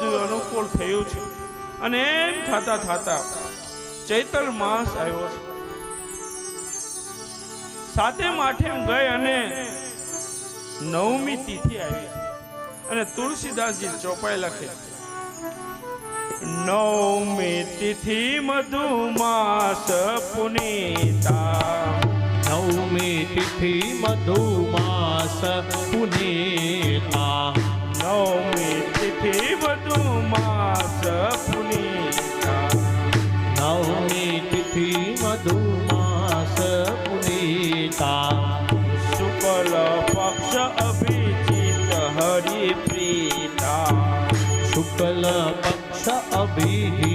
બધું અનુકૂળ થયું છે અને એમ થતા થતા ચૈત્ર માસ આવ્યો છે. સાતમ આઠમ ગઈ અને નવમી તિથિ આવી છે અને તુલસીદાસજી ચોપાઈ લખે નવમી તિથિ મધુમાસ પુનીતા. નવમી તિથિ મધુમાસ પુનીતા. નવમી તિથિ મધુમાસ પુનીતા. નવમી તિથિ મધુમાસ પુનીતા. શુક્લ પક્ષ અભિજીત હરિપ્રીતા. શુક્લ પક્ષ અભિજીત